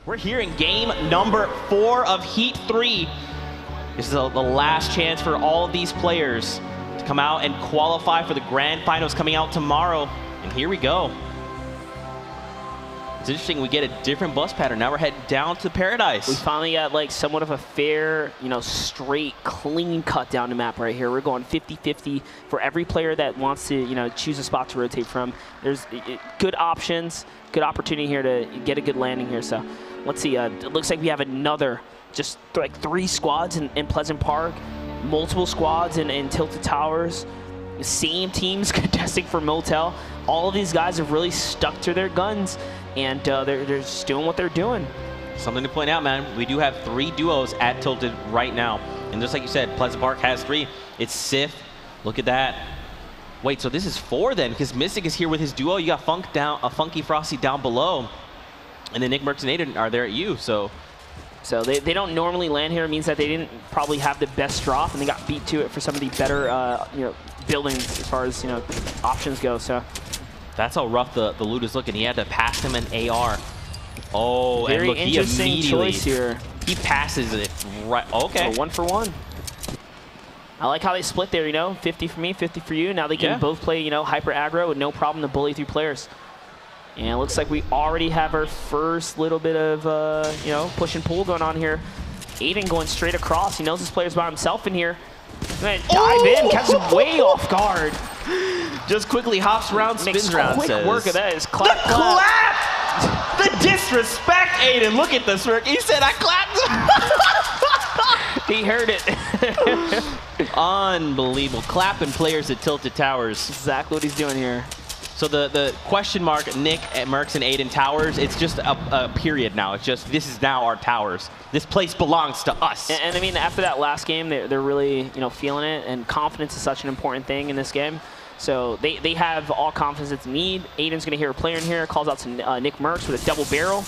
We're here in game number 4 of Heat 3. This is the last chance for all of these players to come out and qualify for the grand finals coming out tomorrow. And here we go. It's interesting, we get a different bus pattern. Now we're heading down to Paradise. We finally got like somewhat of a fair, straight, clean cut down the map right here. We're going 50-50 for every player that wants to, choose a spot to rotate from. There's good options, good opportunity here to get a good landing here. So let's see, it looks like we have another, just like 3 squads in Pleasant Park, multiple squads in Tilted Towers, same teams contesting for Motel. All of these guys have really stuck to their guns, and they're just doing what they're doing. Something to point out, man, we do have 3 duos at Tilted right now. And just like you said, Pleasant Park has 3. It's Sif. Look at that. Wait, so this is 4 then, because Mystic is here with his duo. You got Funky Frosty down below. And then Nick, Mercs, and Aiden are there at you, so they don't normally land here. It means that they didn't probably have the best drop, and they got beat to it for some of the better buildings as far as options go. So that's how rough the loot is looking. He had to pass him an AR. Oh, very and look, he immediately choice here. He passes it right. Okay, so 1 for 1. I like how they split there. 50 for me, 50 for you. Now they can both play hyper aggro with no problem to bully through players. And it looks like we already have our first little bit of, push and pull going on here. Aiden going straight across. He knows his player's by himself in here. Gonna dive in, catches him way off guard. Just quickly hops around, spins around. Quick work of that is clap, the clap! The disrespect, Aiden. Look at this work. He said I clapped. He heard it. Unbelievable. Clapping players at Tilted Towers. Exactly what he's doing here. So the question mark, Nick, Mercs, and Aiden Towers, it's just a period now. It's just, this is now our towers. This place belongs to us. And I mean, after that last game, they're really, feeling it, and confidence is such an important thing in this game. So they have all confidence it's need. Aiden's gonna hear a player in here, calls out to Nick Mercs with a double barrel.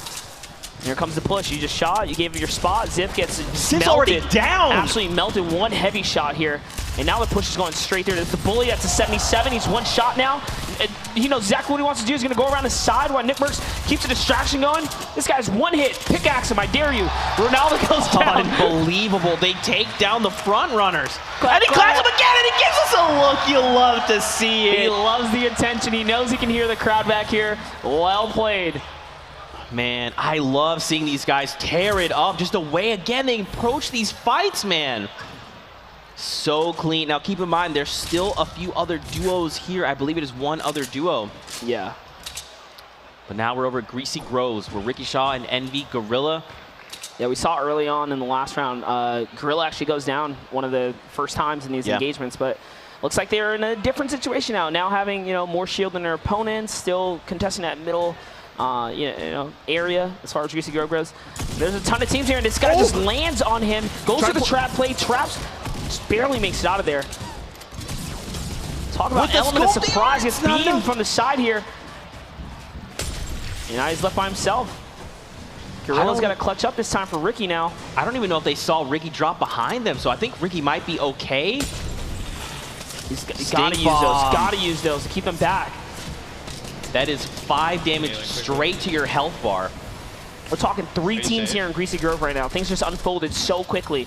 And here comes the push. You just shot, you gave it your spot. Ziff gets already down. Absolutely melted. 1 heavy shot here. And now the push is going straight there. There's the bully. That's a 77. He's 1 shot now. And he knows exactly what he wants to do. He's going to go around the side while Nick Mercs keeps the distraction going. This guy's 1 hit. Pickaxe him. I dare you. Ronaldo goes down. Unbelievable. They take down the front runners. And he claps him again, and he gives us a look you love to see it. He loves the attention. He knows he can hear the crowd back here. Well played. Man, I love seeing these guys tear it up. Just the way, again, they approach these fights, man. So clean. Now, keep in mind, there's still a few other duos here. I believe it is 1 other duo. Yeah. But now we're over at Greasy Groves, where Ricky Shaw and Envy Gorilla. Yeah, we saw early on in the last round, Gorilla actually goes down one of the first times in these engagements, but looks like they're in a different situation now. Now having, more shield than their opponents, still contesting that middle area as far as Greasy Grove goes. There's a ton of teams here, and this guy just lands on him, goes to the trap play, traps, just barely makes it out of there. Talk about element of surprise. Gets beamed from the side here. And now he's left by himself. Gorilla's got to clutch up this time for Ricky now. I don't even know if they saw Ricky drop behind them, so I think Ricky might be okay. He's got to use those. Got to use those to keep them back. That is 5 damage straight to your health bar. We're talking 3 teams here in Greasy Grove right now. Things just unfolded so quickly.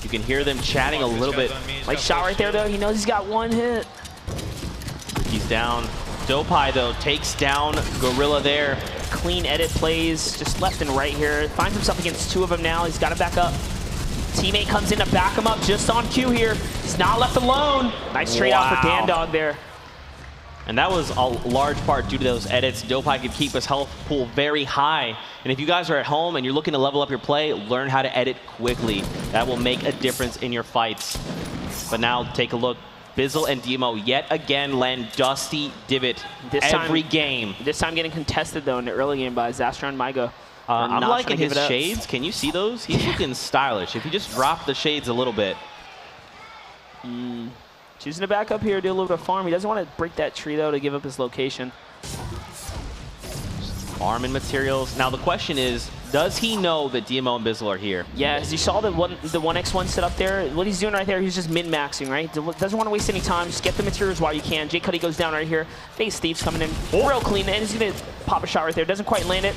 You can hear them chatting a little bit. Like shot right there, though. He knows he's got 1 hit. He's down. Dopai, though, takes down Gorilla there. Clean edit plays just left and right here. Finds himself against 2 of them now. He's got to back up. Teammate comes in to back him up just on cue here. He's not left alone. Nice trade out for Dandog there. And that was a large part due to those edits. Dopai could keep his health pool very high. And if you guys are at home and you're looking to level up your play, learn how to edit quickly. That will make a difference in your fights. But now take a look. Bizzle and Demo yet again land Dusty Divot every game. This time getting contested, though, in the early game by Zastra and Mygo. I'm liking his shades. Can you see those? He's looking stylish. If you just drop the shades a little bit. Choosing to back up here, do a little bit of farm. He doesn't want to break that tree, though, to give up his location. Farming materials. Now, the question is, does he know that DMO and Bizzle are here? Yeah, as you saw the 1x1 set up there, what he's doing right there, he's just min-maxing, right? Doesn't want to waste any time. Just get the materials while you can. Jay Cuddy goes down right here. Face Thieves coming in real clean, and he's going to pop a shot right there. Doesn't quite land it.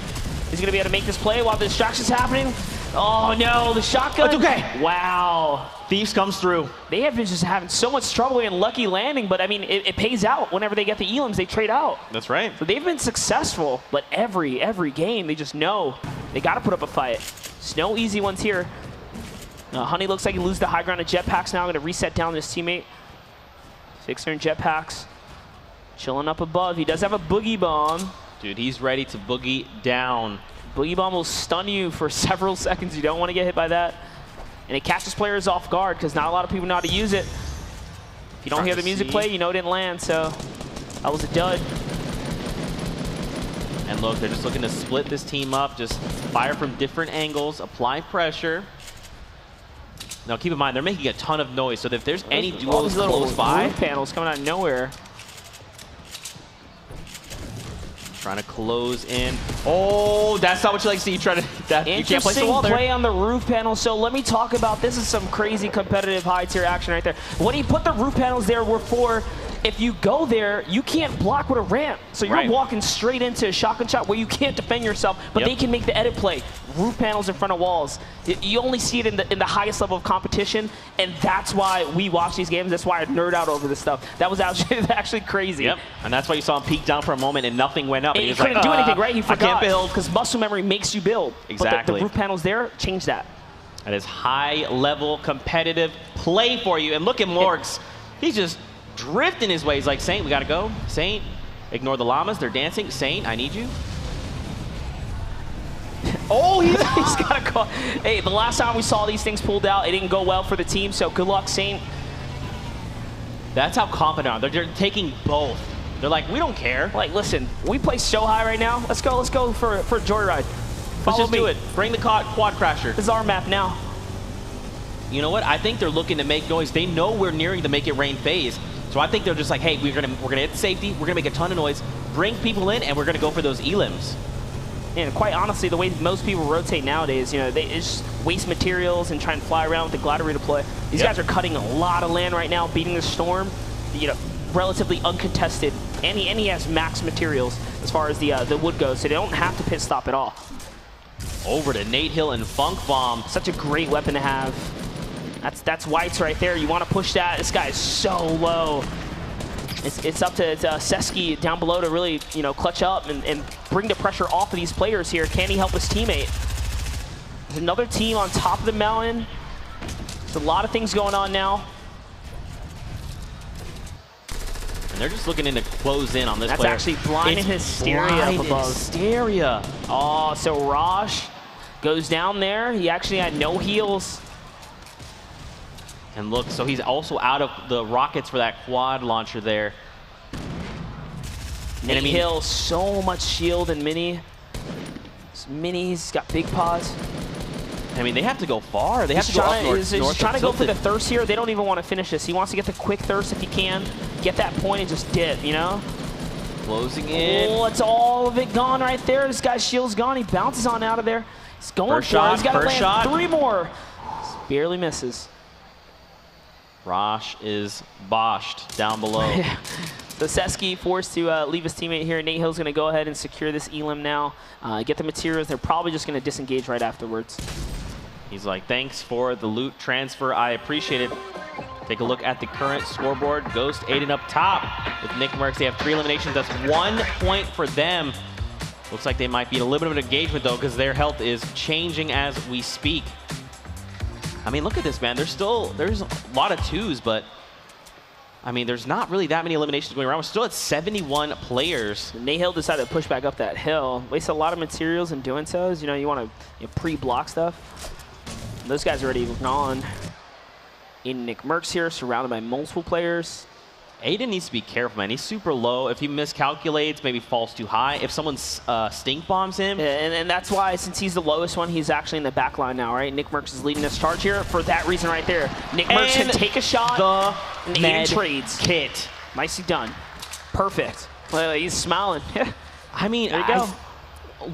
He's going to be able to make this play while the distraction's happening. Oh no, the shotgun. It's okay. Wow. Thieves comes through. They have been just having so much trouble and lucky landing, but I mean, it pays out whenever they get the elims, they trade out. That's right. So they've been successful, but every game, they just know they got to put up a fight. There's no easy ones here. Honey looks like he loses the high ground of jetpacks now. Going to reset down his teammate. Fixer and jetpacks. Chilling up above. He does have a boogie bomb. Dude, he's ready to boogie down. Boogie bomb will stun you for several seconds. You don't want to get hit by that. And it catches players off guard because not a lot of people know how to use it. If you don't hear the music play, you know it didn't land. So that was a dud. And look, they're just looking to split this team up. Just fire from different angles. Apply pressure. Now keep in mind, they're making a ton of noise. So if there's any duos close by. Roof panels coming out of nowhere. Trying to close in. Oh, that's not what you like to see. You try to. You can't place the wall there. Play on the roof panel. So let me talk about this. Is some crazy competitive high tier action right there. When he put the roof panels there, were for if you go there, you can't block with a ramp. So you're walking straight into a shotgun shot where you can't defend yourself, but they can make the edit play. Roof panels in front of walls. You only see it in the highest level of competition, and that's why we watch these games. That's why I nerd out over this stuff. That was actually crazy. Yep, and that's why you saw him peek down for a moment and nothing went up. And he couldn't do anything, right? He forgot. I can't build. Because muscle memory makes you build. Exactly. But the roof panels there, change that. That is high-level competitive play for you. And look at Morgs. He's just drifting his way. He's like, Saint, we got to go. Saint, ignore the llamas. They're dancing. Saint, I need you. Oh, he's got a call. Hey, the last time we saw these things pulled out, it didn't go well for the team, so good luck, Saint. That's how confident they are. They're taking both. They're like, we don't care. Like, listen, we play so high right now. Let's go for a joyride. Let's just do it. Bring the quad crasher. This is our map now. You know what? I think they're looking to make noise. They know we're nearing the make it rain phase. So I think they're just like, hey, we're gonna hit safety. We're gonna make a ton of noise, bring people in, and we're gonna go for those elims. And quite honestly, the way most people rotate nowadays, you know, they just waste materials and try and fly around with the glider to play. These guys are cutting a lot of land right now, beating the storm. You know, relatively uncontested, and he has max materials as far as the wood goes, so they don't have to pit stop at all. Over to Nate Hill and Funk Bomb. Such a great weapon to have. That's whites right there. You want to push that. This guy is so low. It's up to CESN down below to really, you know, clutch up and bring the pressure off of these players here. Can he help his teammate? There's another team on top of the mountain. There's a lot of things going on now. And they're just looking in to close in on this player. That's actually blind in Hysteria up above. Hysteria. Oh, so Rosh goes down there. He actually had no heals. And look, so he's also out of the rockets for that quad launcher there. Nate Hill, so much shield and mini. He's got big paws. I mean, they have to go far. They have to go up north. He's trying to go for the thirst here. They don't even want to finish this. He wants to get the quick thirst if he can. Get that point and just dip, you know? Closing in. Oh, it's all of it gone right there. This guy's shield's gone. He bounces on out of there. He's going for it. He's got to land 3 more. Just barely misses. Rosh is boshed down below. So CESN forced to leave his teammate here. Nate Hill's going to go ahead and secure this elim now. Get the materials. They're probably just going to disengage right afterwards. He's like, thanks for the loot transfer. I appreciate it. Take a look at the current scoreboard. Ghost Aiden up top with Nickmercs. They have 3 eliminations. That's 1 point for them. Looks like they might be in a little bit of engagement, though, because their health is changing as we speak. I mean, look at this, man. There's a lot of 2s, but I mean, there's not really that many eliminations going around. We're still at 71 players. Nate Hill decided to push back up that hill. Wasted a lot of materials in doing so. You know, you want to pre-block stuff. Those guys are already gone. In Nickmercs here, surrounded by multiple players. Aiden needs to be careful, man. He's super low. If he miscalculates, maybe falls too high. If someone stink bombs him. And that's why, since he's the lowest one, he's actually in the back line now, right? Nickmercs is leading this charge here for that reason right there. Nickmercs can take a shot. And Aiden trades. Kit. Nicely done. Perfect. Well, he's smiling. I mean, there you go.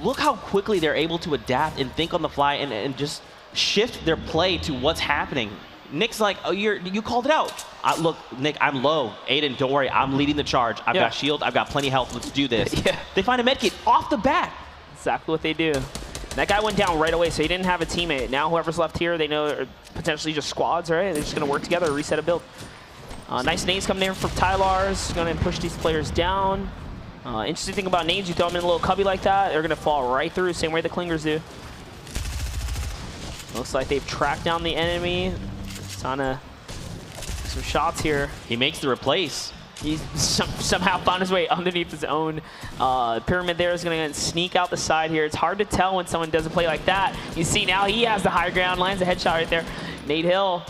Look how quickly they're able to adapt and think on the fly and just shift their play to what's happening. Nick's like, oh, you called it out. Look, Nick, I'm low. Aiden, don't worry. I'm leading the charge. I've got shield. I've got plenty of health. Let's do this. They find a medkit off the bat. Exactly what they do. That guy went down right away, so he didn't have a teammate. Now whoever's left here, they know are potentially just squads, right? They're just going to work together, reset a build. Nice nades coming in from Tylar's. Going to push these players down. Interesting thing about nades, you throw them in a little cubby like that, they're going to fall right through, same way the clingers do. Looks like they've tracked down the enemy. Trying to some shots here. He makes the replace. He's somehow found his way underneath his own pyramid there. Is going to sneak out the side here. It's hard to tell when someone does a play like that. You see now he has the high ground, lands a headshot right there. Nate Hill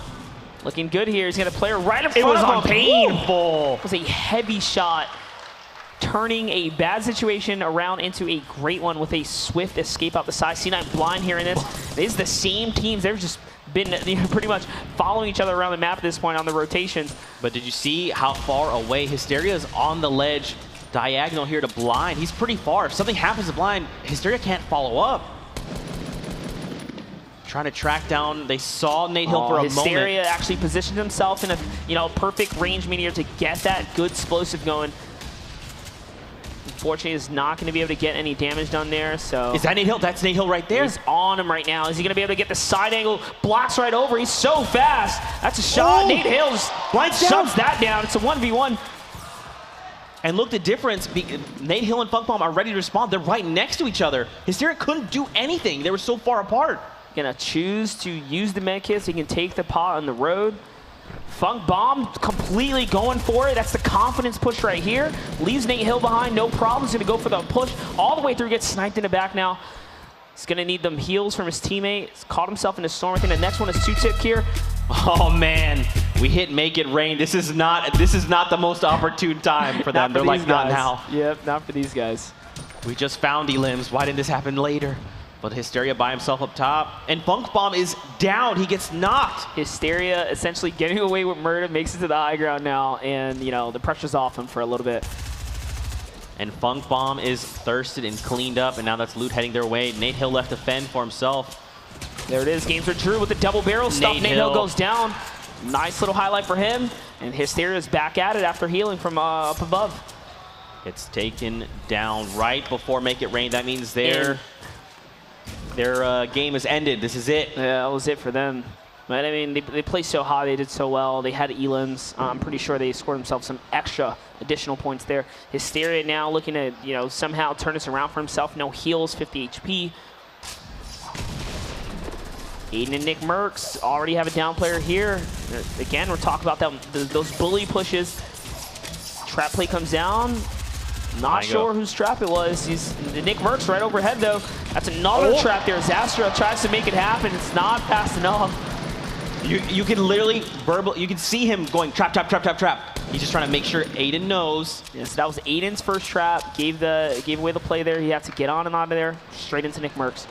looking good here. He's going to play her right in front of him. It was painful. It was a heavy shot, turning a bad situation around into a great one with a swift escape out the side. C9 blind here in this. This is the same teams. They've just been pretty much following each other around the map at this point on the rotations. But did you see how far away Hysteria is on the ledge, diagonal here to Blind? He's pretty far. If something happens to Blind, Hysteria can't follow up. Trying to track down. They saw Nate Hill for a moment. Hysteria actually positioned himself in a perfect range meteor to get that good explosive going. Unfortunately, is not going to be able to get any damage done there. So is that Nate Hill? That's Nate Hill right there. He's on him right now. Is he going to be able to get the side angle? Blocks right over. He's so fast. That's a shot. Ooh. Nate Hill shuts that down. It's a 1v1. And look the difference. Nate Hill and Funkbomb are ready to respond. They're right next to each other. Hysteria couldn't do anything. They were so far apart. Gonna choose to use the medkit so he can take the pot on the road. Funkbomb completely going for it. That's the confidence push right here. Leaves Nate Hill behind, no problem. He's gonna go for the push all the way through, gets sniped in the back now. He's gonna need them heals from his teammate. He's caught himself in a storm. I think the next one is 2-tip here. Oh man, we hit Make It Rain. This is not the most opportune time for them. They're like, not now. Yep, not for these guys. We just found Elims. Why didn't this happen later? But Hysteria by himself up top. And Funkbomb is down. He gets knocked. Hysteria essentially getting away with murder, makes it to the high ground now, and the pressure's off him for a little bit. And Funkbomb is thirsted and cleaned up, and now that's loot heading their way. Nate Hill left to fend for himself. There it is. Games are Drew with the double barrel stuff. Nate Hill goes down. Nice little highlight for him. And Hysteria is back at it after healing from up above. It's taken down right before Make It Rain. That means their game is ended. This is it. Yeah, that was it for them. But I mean, they played so high. They did so well. They had elims. I'm pretty sure they scored themselves some extra additional points there. Hysteria now looking to somehow turn this around for himself. No heals, 50 HP. Aiden and Nick Merckx already have a down player here. Again, we're talking about those bully pushes. Trap play comes down. Not sure whose trap it was. He's Nick Merckx right overhead though. That's another trap there. Zastra tries to make it happen. It's not fast enough. You can literally you can see him going trap, trap, trap, trap, trap. He's just trying to make sure Aiden knows. Yes, that was Aiden's first trap. Gave away the play there. He had to get on and out of there. Straight into Nick Merckx.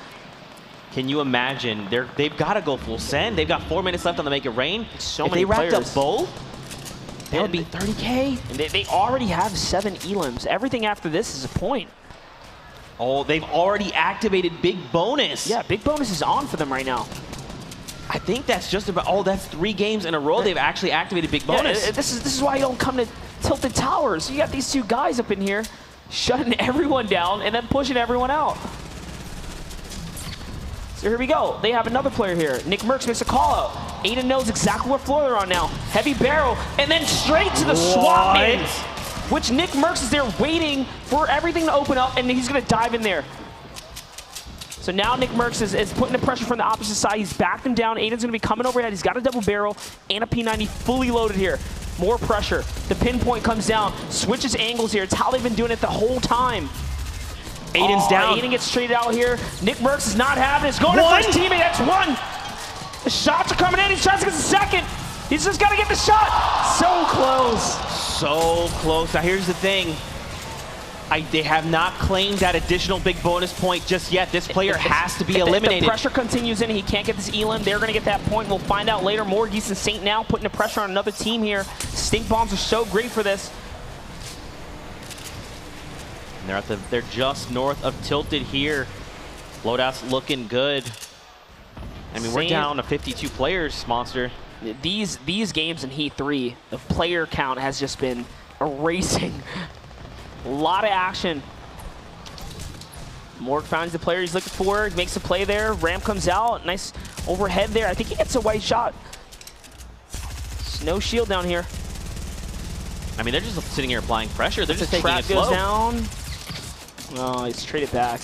Can you imagine? They've got to go full send. They've got 4 minutes left on the Make It Rain. So if many they wrapped players. up both, that would be 30K. And they already have 7 elims. Everything after this is a point. Oh, they've already activated Big Bonus. Yeah, Big Bonus is on for them right now. I think that's just about, that's 3 games in a row they've actually activated Big Bonus. Yeah, this is why you don't come to Tilted Towers. You got these 2 guys up in here shutting everyone down and then pushing everyone out. So here we go. They have another player here. Nick Merckx makes a call out. Aiden knows exactly what floor they're on now. Heavy barrel, and then straight to the swap main, which Nick Merckx is there waiting for everything to open up, and he's going to dive in there. So now Nick Merckx is putting the pressure from the opposite side. He's backed him down. Aiden's going to be coming overhead. He's got a double barrel and a P90 fully loaded here. More pressure. The pinpoint comes down. Switches angles here. It's how they've been doing it the whole time. Aiden's down. Aiden gets traded out here. Nick Merckx is not having it. He's going to first teammate. That's 1. The shots are coming in. He's trying to get the second. He's just got to get the shot. So close. So close. Now here's the thing. They have not claimed that additional big bonus point just yet. This player has to be eliminated. The pressure continues in. He can't get this elim. They're going to get that point. We'll find out later. Morgis and Saint now putting the pressure on another team here. Stink bombs are so great for this. They're just north of Tilted here. Loadout's looking good. I mean, we're down to 52 players, Monster. These games in Heat 3, the player count has just been erasing. A lot of action. Morg finds the player he's looking for, makes a play there. Ramp comes out, nice overhead there. I think he gets a white shot. No shield down here. I mean, they're just sitting here applying pressure. They're just taking it slow. Goes down. Oh, he's traded back.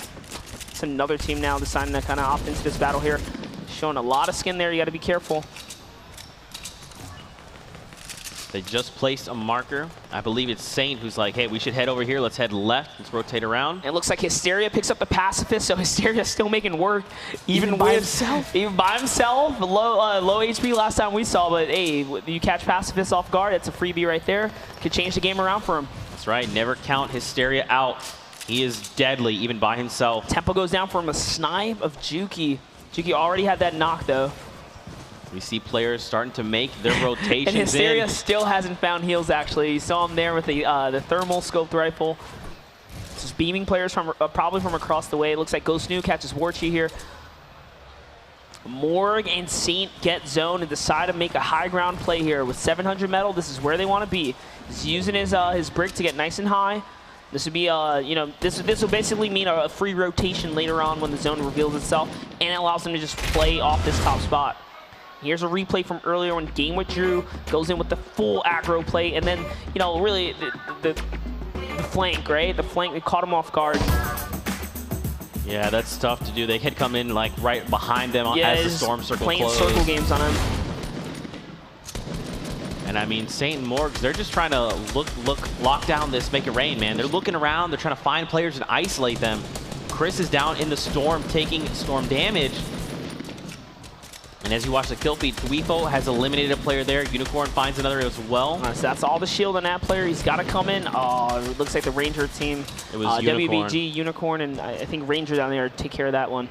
It's another team now deciding to kind of opt into this battle here. Showing a lot of skin there. You got to be careful. They just placed a marker. I believe it's Saint who's like, hey, we should head over here. Let's head left. Let's rotate around. It looks like Hysteria picks up the Pacifist, so Hysteria's still making work. Even by himself. Even by himself. Low HP last time we saw, but hey, you catch Pacifist off guard, it's a freebie right there. Could change the game around for him. That's right. Never count Hysteria out. He is deadly, even by himself. Tempo goes down from a snipe of Juki. Juki already had that knock, though. We see players starting to make their rotations. And Hysteria still hasn't found heals, actually. You saw him there with the thermal scoped rifle. Just beaming players from probably from across the way. It looks like Ghost New catches Warchi here. Morg and Saint get zone and decide to make a high ground play here. With 700 metal, this is where they want to be. He's using his brick to get nice and high. This would be, you know, this will basically mean a free rotation later on when the zone reveals itself, and it allows them to just play off this top spot. Here's a replay from earlier when Game withdrew, goes in with the full aggro play, and then, you know, really the flank, right? The flank, they caught him off guard. Yeah, that's tough to do. They could come in like right behind them as the storm circle playing closed. Circle games on him. And I mean, Saint and Morgs, they're just trying to lock down this Make It Rain, man. They're looking around, they're trying to find players and isolate them. Chris is down in the storm, taking storm damage. And as you watch the kill feed, Tuifo has eliminated a player there. Unicorn finds another as well. So that's all the shield on that player. He's got to come in. Oh, it looks like the Ranger team. It was Unicorn. WBG, Unicorn, and I think Ranger down there take care of that one.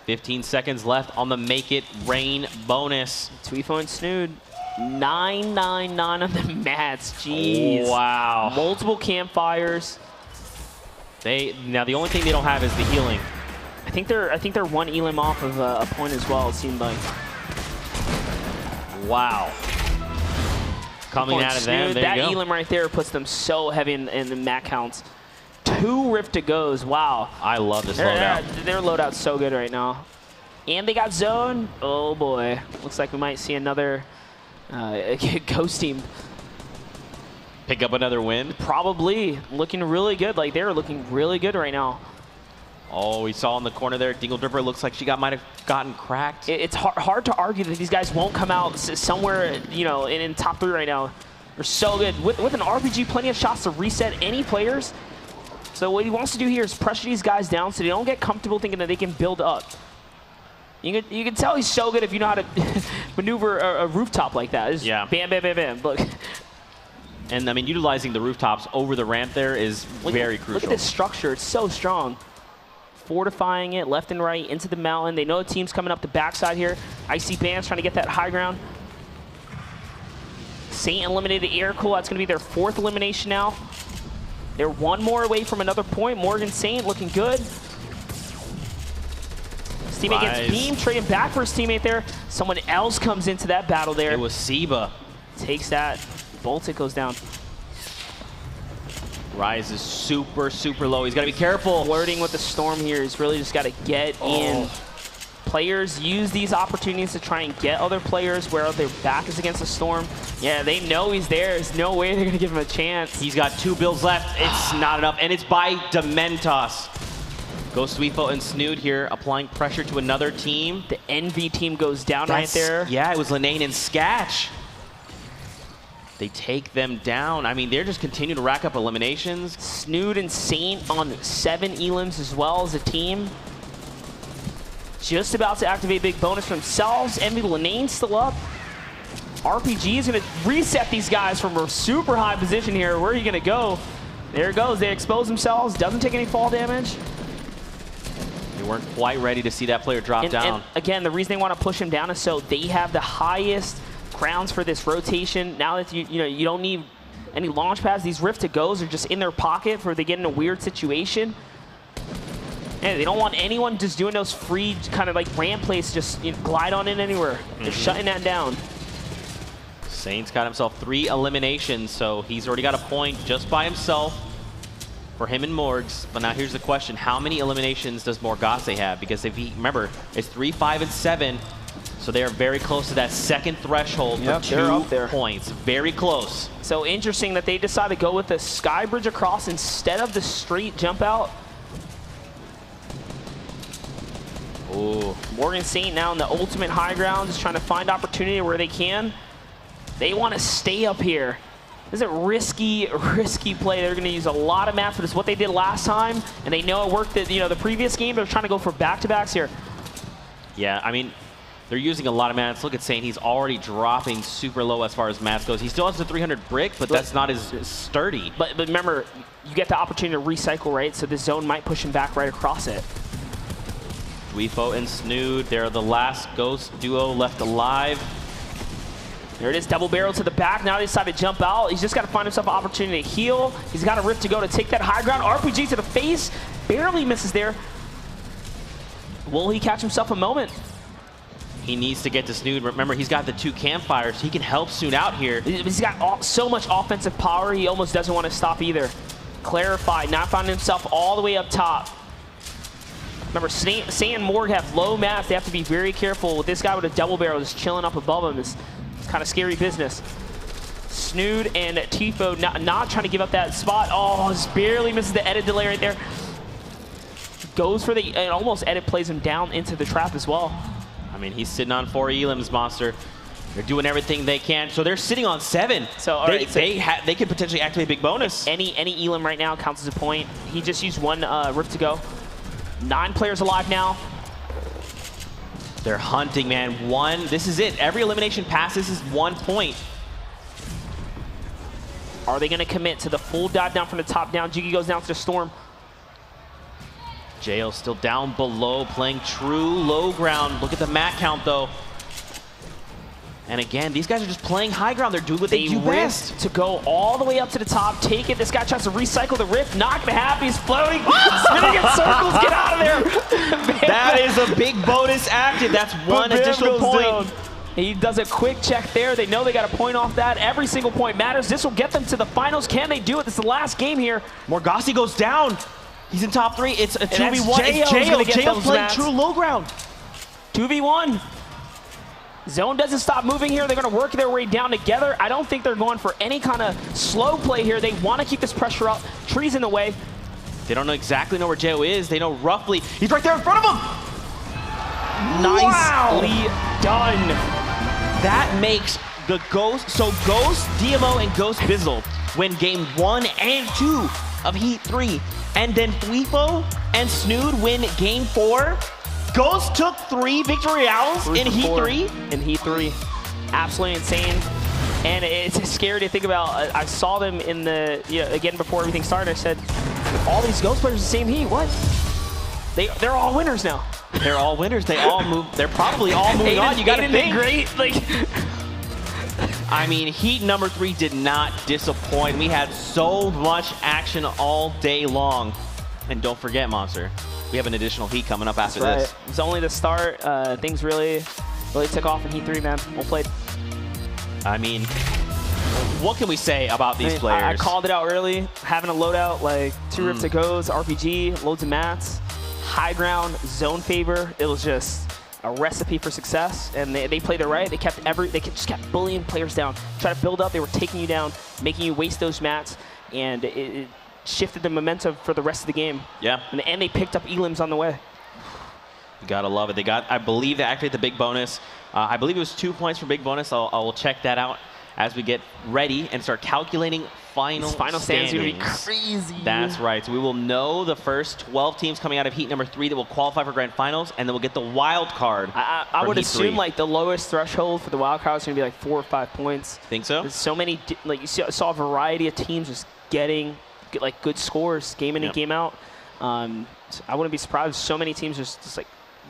15 seconds left on the Make It Rain bonus. Tuifo and Snood. 999 on the mats. Jeez. Wow. Multiple campfires. Now the only thing they don't have is the healing. I think they're one elim off of a point as well, it seemed like. Wow. Coming out of them, there that you go. elim right there puts them so heavy in the mat counts. 2 Rift to goes, wow. I love this loadout. Their loadout's so good right now. And they got zone. Oh boy. Looks like we might see another Ghost team pick up another win. Probably. Looking really good. Like, they're looking really good right now. Oh, we saw in the corner there, Dingle Dripper looks like she might have gotten cracked. It's hard to argue that these guys won't come out somewhere, you know, in top 3 right now. They're so good. With an RPG, plenty of shots to reset any players. So what he wants to do here is pressure these guys down so they don't get comfortable thinking that they can build up. You can tell he's so good if you know how to maneuver a rooftop like that. It's yeah. Bam, bam, bam, bam. Look. And I mean, utilizing the rooftops over the ramp there is very crucial. Look at this structure. It's so strong. Fortifying it left and right into the mountain. They know the team's coming up the backside here. Icy Band's trying to get that high ground. Saint eliminated Air Cool. That's going to be their 4th elimination now. They're 1 more away from another point. Morgan Saint looking good. His teammate gets beamed, trading back for his teammate there. Someone else comes into that battle there. It was Seba. Takes that. Boltic goes down. Rise is super, super low. He's got to be careful. Flirting with the storm here. He's really just got to get in. Players use these opportunities to try and get other players where their back is against the storm. Yeah, they know he's there. There's no way they're going to give him a chance. He's got 2 builds left. It's not enough, and it's by Dementos. Ghost Suifo and Snood here applying pressure to another team. The NV team goes down right there. Yeah, it was Lenane and Skatch. They take them down. I mean, they're just continuing to rack up eliminations. Snood and Saint on 7 elims as well as a team. Just about to activate big bonus for themselves. Envy Lenane still up. RPG is going to reset these guys from a super high position here. Where are you going to go? There it goes. They expose themselves. Doesn't take any fall damage. They weren't quite ready to see that player drop down. And again, the reason they want to push him down is so they have the highest crowns for this rotation. Now that you don't need any launch pads, these Rift to Goes are just in their pocket for they get in a weird situation. And they don't want anyone just doing those free kind of like ramp plays, just glide on in anywhere. They're shutting that down. Saint's got himself 3 eliminations, so he's already got a point just by himself. for him and Morgs. But now here's the question. How many eliminations does Morgase have? Because if he, remember, it's 3, 5, and 7. So they are very close to that second threshold for 2 points. Very close. So interesting that they decided to go with the sky bridge across instead of the straight jump out. Ooh. Morgan Saint now in the ultimate high ground, just trying to find opportunity where they can. They want to stay up here. This is a risky play. They're going to use a lot of mats, but it's what they did last time, and they know it worked the previous game. They're trying to go for back-to-backs here. Yeah, I mean, they're using a lot of mats. Look at Saint. He's already dropping super low as far as mats goes. He still has the 300 brick, but that's not as sturdy. But remember, you get the opportunity to recycle, right? So this zone might push him back right across it. Dweefo and Snood, they're the last Ghost duo left alive. There it is, double barrel to the back. Now they decide to jump out. He's just got to find himself an opportunity to heal. He's got a rift to go to take that high ground. RPG to the face, barely misses there. Will he catch himself a moment? He needs to get to Snood. Remember, he's got the 2 campfires. He can help Snood out here. He's got so much offensive power, he almost doesn't want to stop either. Clarify, not finding himself all the way up top. Remember, Saint and Morg have low mats. They have to be very careful with this guy with a double barrel just chilling up above him. It's kind of scary business. Snood and Tifo not trying to give up that spot. Oh, just barely misses the edit delay right there. Goes for the, and almost edit plays him down into the trap as well. I mean, he's sitting on 4 elims, Monster. They're doing everything they can. So they're sitting on 7. So they could potentially activate big bonus. Any elim right now counts as a point. He just used 1 rift to go. 9 players alive now. They're hunting, man. This is it. Every elimination pass, this is 1 point. Are they going to commit to the full dive down from the top down? Jiggy goes down to the storm. JL still down below, playing true low ground. Look at the mat count, though. And again, these guys are just playing high ground. They're doing what they do best. To go all the way up to the top, take it. This guy tries to recycle the rift. Not going to happen. He's floating, spinning in circles. Get out of there. That is a big bonus active. That's 1 additional point. Down. He does a quick check there. They know they got a point off that. Every single point matters. This will get them to the finals. Can they do it? This is the last game here. Morgase goes down. He's in top 3. It's a 2v1. It's JL playing true low ground. 2v1. Zone doesn't stop moving here. They're going to work their way down together. I don't think they're going for any kind of slow play here. They want to keep this pressure up. Trees in the way. They don't know exactly where JO is. They know roughly. He's right there in front of them. Nicely done. That makes the Ghost. So Ghost, DMO, and Ghost Bizzle win game 1 and 2 of Heat 3. And then Dweefo and Snood win game 4. Ghost took 3 victory royales in Heat 3. In Heat 3. Absolutely insane. And it's scary to think about. I saw them in the, again, before everything started, I said, all these Ghost players in the same Heat, what? They're all winners now. They're all winners. They all move. They're probably all moving on. You got to think. Great. Like, I mean, Heat number 3 did not disappoint. We had so much action all day long. And don't forget, Monster, we have an additional Heat coming up after this. It's only the start. Things really took off in Heat 3, man. Well played. I mean, what can we say about these players? I called it out early. Having a loadout, like 2 rips to goes, RPG, loads of mats, high ground, zone favor. It was just a recipe for success, and they played it right. They just kept bullying players down. Try to build up. They were taking you down, making you waste those mats, and it shifted the momentum for the rest of the game. Yeah. And they picked up elims on the way. You gotta love it. They got, I believe, they activated the big bonus. I believe it was 2 points for big bonus. I will check that out as we get ready and start calculating final standings. Gonna be crazy. That's right. So we will know the first 12 teams coming out of Heat number 3 that will qualify for grand finals, and then we'll get the wild card. I would assume like the lowest threshold for the wild card is gonna be like 4 or 5 points. Think so? There's so many, like you saw a variety of teams just getting like good scores game in and game out. So I wouldn't be surprised if so many teams just like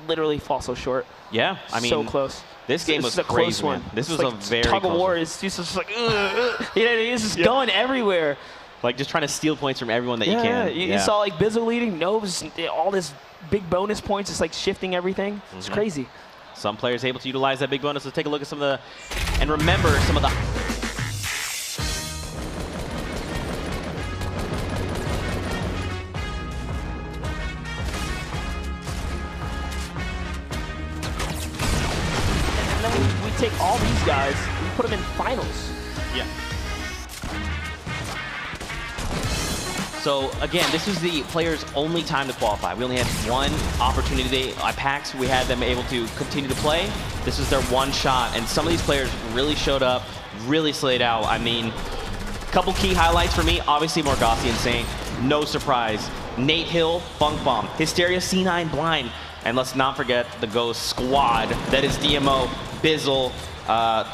literally fall so short. Yeah, I mean, so close. This game was a close one. This was like a very tug of war. one. It's just like he's just going everywhere. Like just trying to steal points from everyone that you can. You saw like Bizzle leading, Nobes, all this big bonus points, just like shifting everything. It's crazy. Some players able to utilize that big bonus. Let's take a look at some of the, and remember some of the take all these guys and put them in finals. Yeah. So again, this was the players' only time to qualify. We only had one opportunity at PAX. We had them able to continue to play. This is their one shot, and some of these players really showed up, really slayed out. I mean, a couple key highlights for me, obviously Morgasi and Saint, no surprise. Nate Hill, Bunk Bomb, Hysteria C9 Blind, and let's not forget the Ghost squad. That is DMO, Bizzle,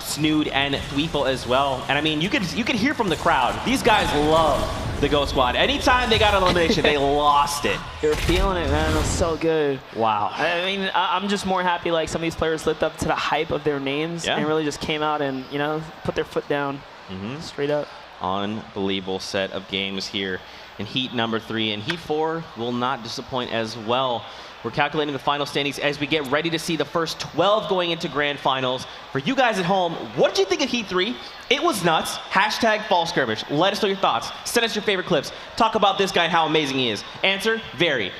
Snood, and Thweefel as well. And I mean, you could hear from the crowd. These guys love the Ghost squad. Anytime they got an elimination, they lost it. They were feeling it, man. It was so good. Wow. I mean, I'm just more happy like some of these players lived up to the hype of their names and really just came out and, you know, put their foot down straight up. Unbelievable set of games here in Heat number 3. And Heat 4 will not disappoint as well. We're calculating the final standings as we get ready to see the first 12 going into grand finals. For you guys at home, what did you think of Heat 3? It was nuts. Hashtag Fall Skirmish. Let us know your thoughts. Send us your favorite clips. Talk about this guy and how amazing he is. Answer, very.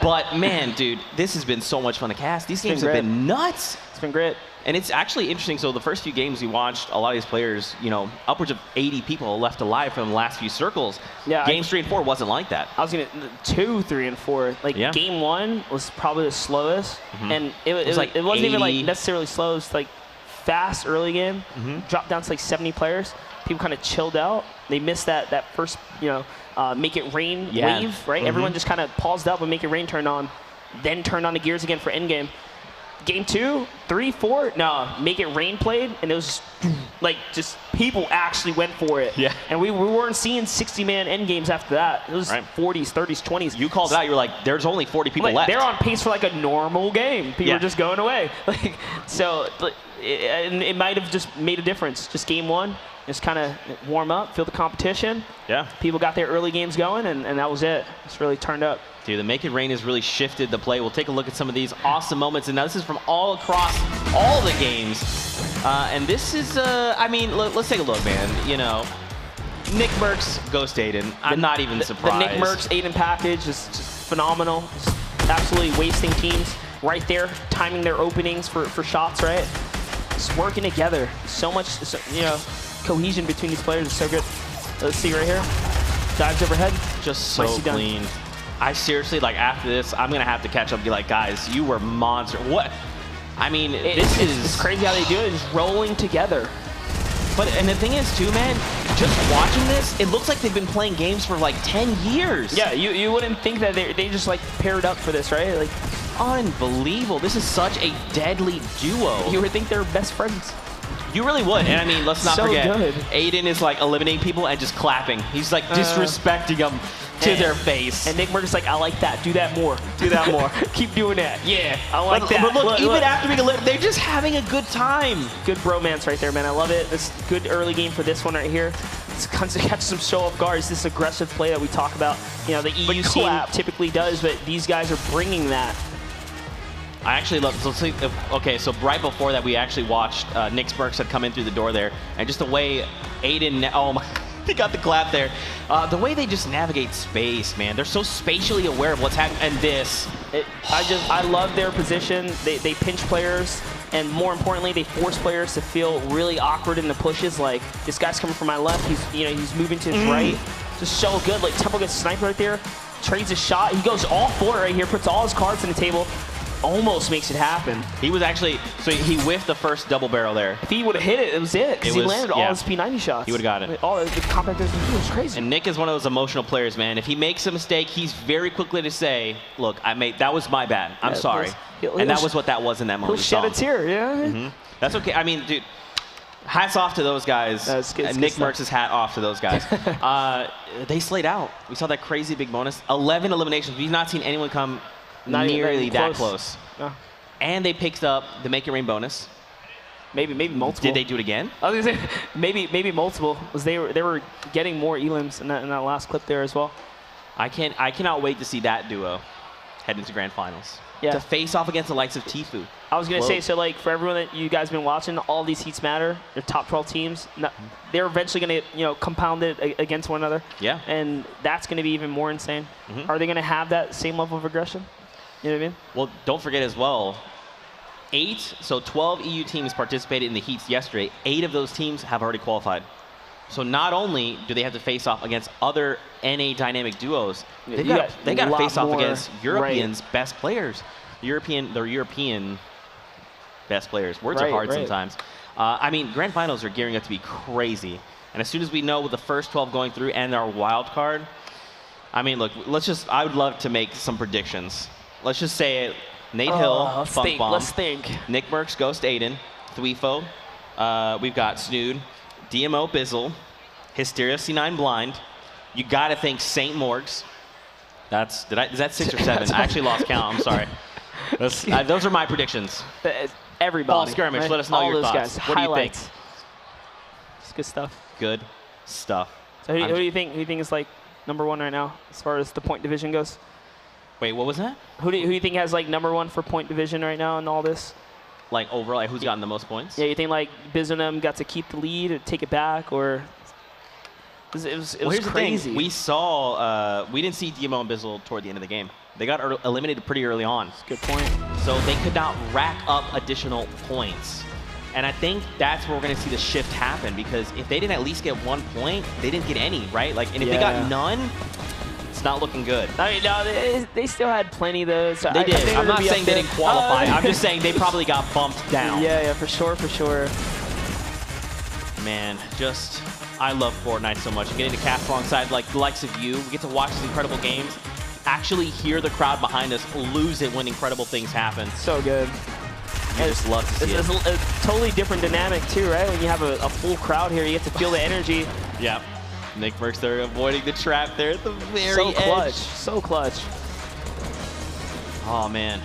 But man, dude, this has been so much fun to cast. These games have been nuts. It's been great. And it's actually interesting. So the first few games we watched, a lot of these players, you know, upwards of 80 people left alive from the last few circles. Yeah, games 3 and 4 wasn't like that. I was gonna 2, 3, and 4. Like game 1 was probably the slowest, and it wasn't even like necessarily slow. It was like fast early game, dropped down to like 70 players. People kind of chilled out. They missed that first, you know, make it rain wave, right? Everyone just kind of paused up when Make It Rain turned on, then turned on the gears again for endgame. Game 2, 3, 4, no, Make It Rain played, and it was just people actually went for it. Yeah. And we weren't seeing 60-man end games after that. It was 40s, 30s, 20s. You called it out. You were like, there's only 40 people left. They're on pace for like a normal game. People are just going away. So it might have just made a difference. Just game 1, just kind of warm up, feel the competition. Yeah. People got their early games going, and that was it. It's really turned up. Dude, the Make It Rain has really shifted the play. We'll take a look at some of these awesome moments. And now this is from all across all the games. And this is, I mean, let's take a look, man. You know, Nick Merckx, Ghost Aiden. I'm not even surprised. The Nick Merckx Aiden package is just phenomenal. Just absolutely wasting teams right there, timing their openings for shots, right? Just working together. So much, you know, cohesion between these players is so good. Let's see right here. Dives overhead. Just so clean. I seriously, like, after this, I'm going to have to catch up and be like, guys, you were monster. What? I mean, it's crazy how they do it. It's rolling together. But, and the thing is, too, man, just watching this, it looks like they've been playing games for, like, 10 years. Yeah, you wouldn't think that they just, like, paired up for this, right? Like, unbelievable. This is such a deadly duo. You would think they're best friends. You really would. And I mean, let's not forget, Aiden is like eliminating people and just clapping. He's like disrespecting them to their face. And Nick Merckx is like, I like that. Do that more. Do that more. Keep doing that. Yeah, I like that. But look, even after being eliminated, they're just having a good time. Good bromance right there, man. I love it. This good early game for this one right here. It's kind of catch some show off guards. This aggressive play that we talk about. You know, the EU team typically does, but these guys are bringing that. I actually love, okay, so right before that, we actually watched Nick Merckx had come in through the door there, and just the way Aiden, oh my, he got the clap there. The way they just navigate space, man. They're so spatially aware of what's happening, and this. I love their position. They pinch players, and more importantly, they force players to feel really awkward in the pushes. Like, this guy's coming from my left, he's moving to his right. Just so good. Like, Temple gets sniped right there, trades a shot. He goes all for it right here, puts all his cards on the table. Almost makes it happen. He was actually, so he whiffed the first double barrel there. If he would have hit it, it was it. Because he landed all his P90 shots. He would have got it. All the compactors, it was crazy. And Nick is one of those emotional players, man. If he makes a mistake, he's very quickly to say, look, that was my bad. I'm sorry. And that was what that was in that moment. He'll shed a tear, yeah. That's okay. I mean, dude, hats off to those guys. Nick Merckx's hat off to those guys. They slayed out. We saw that crazy big bonus. 11 eliminations. We've not seen anyone come nearly that close. No. And they picked up the Make It Rain bonus. Maybe multiple. Did they do it again? I was gonna say maybe multiple. Because they were getting more elims in that last clip there as well. I cannot wait to see that duo head into grand finals. Yeah. To face off against the likes of Tfue. I was gonna say, so like for everyone that you guys have been watching, all these heats matter. They're top 12 teams. They're eventually gonna compound it against one another. Yeah. And that's gonna be even more insane. Are they gonna have that same level of aggression? You know what I mean? Well, don't forget as well, So 12 EU teams participated in the heats yesterday. 8 of those teams have already qualified. So not only do they have to face off against other NA dynamic duos, they got to face off against Europeans' best players. Their European best players. Words are hard sometimes. I mean, grand finals are gearing up to be crazy. And as soon as we know with the first 12 going through and our wild card, I mean, look, I would love to make some predictions. Let's just say it. Nate Hill, Funk Bomb. Let's think. Nick Merckx, Ghost Aiden, Thweefo. We've got Snood, DMO Bizzle, Hysteria C9 Blind. You got to think St. Morgs. Is that 6 or 7? I actually lost count. I'm sorry. Those are my predictions. Everybody. Paul Skirmish, right? let us know your thoughts. Guys. What Highlights. do you think? It's good stuff. Good stuff. So who do you think is like #1 right now as far as the point division goes? Wait, what was that? Who do you think has like #1 for point division right now in all this? Like overall, like who's gotten the most points? Yeah, you think like Biznum got to keep the lead or take it back, or it was crazy. We saw we didn't see DMO and Bizzle toward the end of the game. They got eliminated pretty early on. That's a good point. So they could not rack up additional points. And I think that's where we're going to see the shift happen, because if they didn't at least get 1 point, they didn't get any, right? Like, and if they got none, it's not looking good. I mean, no, they still had plenty though. So they did. I'm not saying they didn't qualify. I'm just saying they probably got bumped down. Yeah, for sure. Man, I love Fortnite so much. Getting to cast alongside like the likes of you, we get to watch these incredible games, actually hear the crowd behind us lose it when incredible things happen. So good. I just love to see it. It's a totally different dynamic too, right? When you have a full crowd here, you get to feel the energy. Yeah. Nick Merckx there avoiding the trap there at the very edge. So clutch. Oh, man.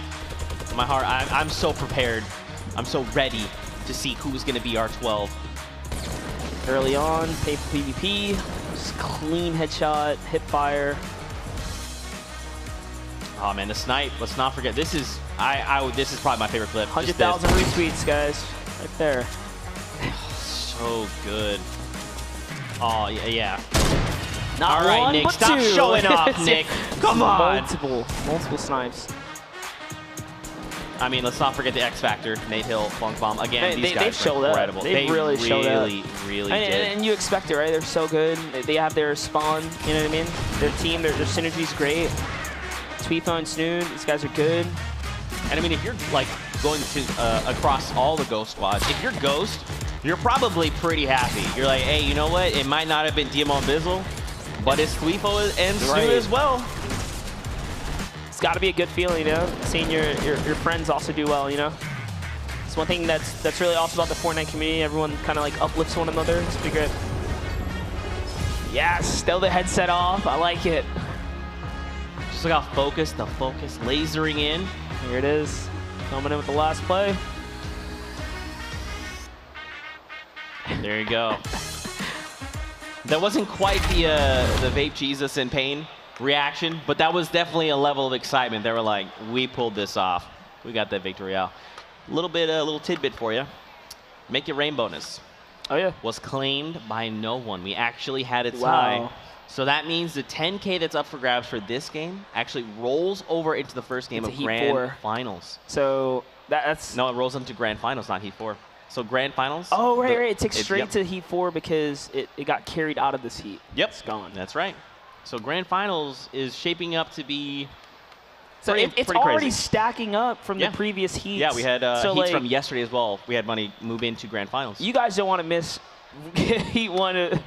My heart, I'm so prepared. I'm so ready to see who's going to be our 12. Early on, pay for PvP, just clean headshot, hip fire. Oh man, the snipe. Let's not forget. This is this is probably my favorite clip. 100,000 retweets, guys, right there. So good. Oh yeah. Not all right, one, Nick. but Stop two. showing off, Nick. Come on. Multiple snipes. I mean, let's not forget the X Factor. Nate Hill, Funk Bomb. Again, these guys are incredible. They really showed up. Really did. And you expect it, right? They're so good. They have their spawn, you know what I mean? Their team, their synergy's great. Thweefo and Snood, these guys are good. And I mean, if you're like going to across all the Ghost squads, if you're Ghost, you're probably pretty happy. You're like, hey, you know what? It might not have been DMO and Bizzle, but it's Thweefo and Snood as well. It's got to be a good feeling, you know, seeing your friends also do well, you know. It's one thing that's really awesome about the Fortnite community. Everyone kind of like uplifts one another. It's pretty good. Yes, still the headset off. I like it. Just look how focused, the focus lasering in. Here it is, coming in with the last play. There you go. That wasn't quite the vape Jesus in pain reaction, but that was definitely a level of excitement. They were like, we pulled this off. We got that victory out. A little tidbit for you. Make It Rain bonus. Oh yeah. Was claimed by no one. We actually had a tie. Wow. So that means the 10K that's up for grabs for this game actually rolls over into the first game of Grand Finals. So that's... No, it rolls into Grand Finals, not Heat 4. So Grand Finals... Oh, right. It takes straight to Heat 4 because it got carried out of this Heat. Yep. It's gone. That's right. So Grand Finals is shaping up to be... So it's already stacking up from the previous Heats. Yeah, we had Heats from yesterday as well. We had money move into Grand Finals. You guys don't want to miss... Heat 1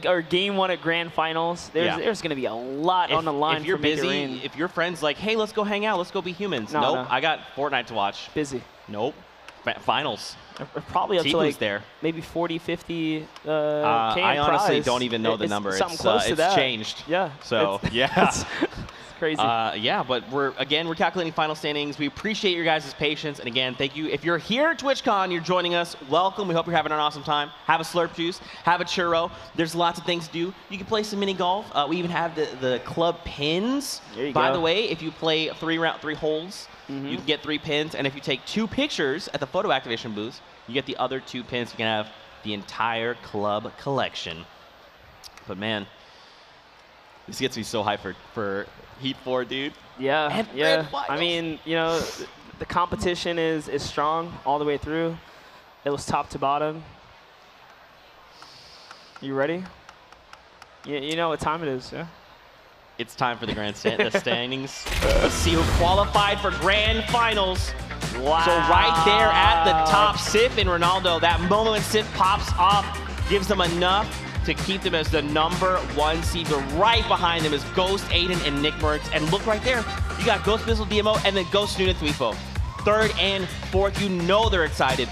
or Game 1 at Grand Finals. There's going to be a lot on the line. If you're for busy, if your friend's like, hey, let's go hang out, let's go be humans. Nope, I got Fortnite to watch. Busy. Nope. Finals. Probably up to like there. Maybe 40, 50 I honestly prize. don't even know the number. Something close to that. It's changed. Yeah. So, yeah. It's crazy. Yeah, but we're calculating final standings. We appreciate your guys' patience. And again, thank you. If you're here at TwitchCon, you're joining us, welcome. We hope you're having an awesome time. Have a slurp juice. Have a churro. There's lots of things to do. You can play some mini golf. We even have the club pins. There you By go. the way, if you play three holes, you can get 3 pins. And if you take 2 pictures at the photo activation booth, you get the other 2 pins. You can have the entire club collection. But man, this gets me so hyped for Heat 4, dude. Yeah, yeah. I mean, you know, The competition is strong all the way through. It was top to bottom. You ready? You know what time it is, yeah? It's time for the the standings. Let's see who qualified for grand finals. Wow. So right there at the top, Sif and Ronaldo, that moment when Sif pops off, gives them enough to keep them as the #1 seed. But right behind them is Ghost, Aiden, and Nick Merckx. And look right there, you got Ghost Bizzle DMO and then Ghost Nuna Thweefo. 3rd and 4th, you know they're excited.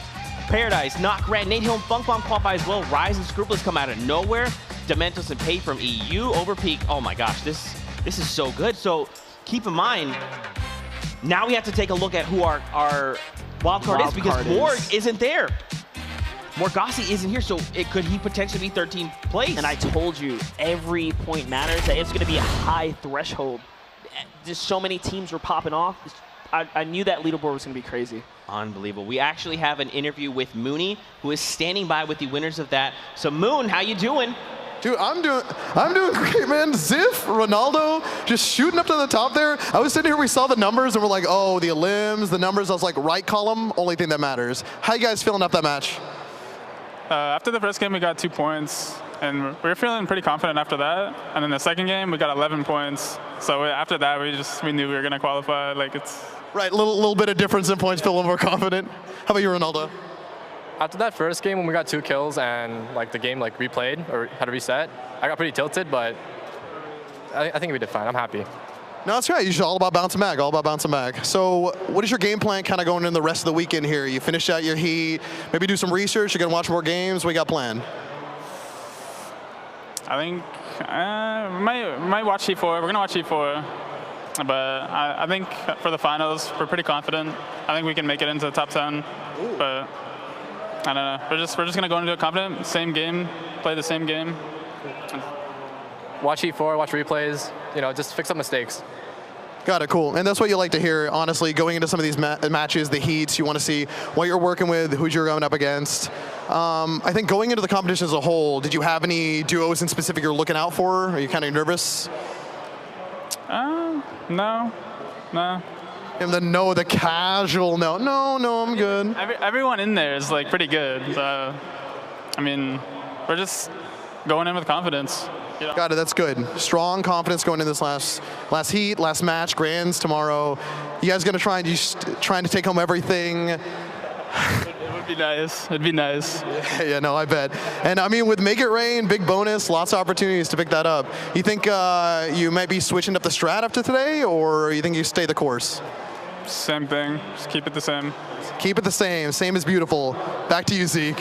Paradise, Not Grant, Nate Hill, and Funk Bomb qualify as well. Rise and Scrupulous come out of nowhere. Dementos and Pay from EU, Overpeak. Oh my gosh, this is so good. So keep in mind, now we have to take a look at who our wild card is, because Morg isn't there. Morgassi isn't here, so could he potentially be 13th place? And I told you, every point matters. That it's going to be a high threshold. Just so many teams were popping off. I knew that leaderboard was going to be crazy. Unbelievable. We actually have an interview with Mooney, who is standing by with the winners of that. So Moon, how you doing? Dude, I'm doing great, man. Ziff, Ronaldo, just shooting up to the top there. I was sitting here, we saw the numbers, and we're like, oh, the elims, the numbers. I was like, right column, only thing that matters. How you guys feeling up that match? After the first game, we got 2 points, and we were feeling pretty confident after that. And then the second game, we got 11 points. So after that, we knew we were going to qualify. Like it's right, little bit of difference in points, feel a little more confident. How about you, Ronaldo? After that first game when we got 2 kills and like the game like replayed or had to reset, I got pretty tilted, but I think we did fine. I'm happy. No, that's right. You're all about bouncing back, all about bouncing back. So what is your game plan kind of going in the rest of the weekend here? You finish out your heat, maybe do some research, you're going to watch more games. What you got planned? I think we might watch Heat 4. We're going to watch Heat 4. But I think for the finals, we're pretty confident. I think we can make it into the top 10. Ooh. But I don't know. We're just going to go into it confident. Same game, play the same game. Watch Heat 4, watch replays. You know, just fix up mistakes. Got it, cool. And that's what you like to hear, honestly, going into some of these matches, the heats, you want to see what you're working with, who you're going up against. I think going into the competition as a whole, did you have any duos in specific you're looking out for? Are you kind of nervous? No. And then no, the casual no, I'm good. Everyone in there is like pretty good. I mean, we're just going in with confidence. You know? Got it, that's good. Strong confidence going in this last heat, last match, grands tomorrow. You guys gonna trying to take home everything? It would be nice. It'd be nice. Yeah, no, I bet. And I mean, with Make It Rain, big bonus, lots of opportunities to pick that up. You think you might be switching up the strat after today, or you think you stay the course? Same thing. Just keep it the same. Keep it the same. Same is beautiful. Back to you, Zeke.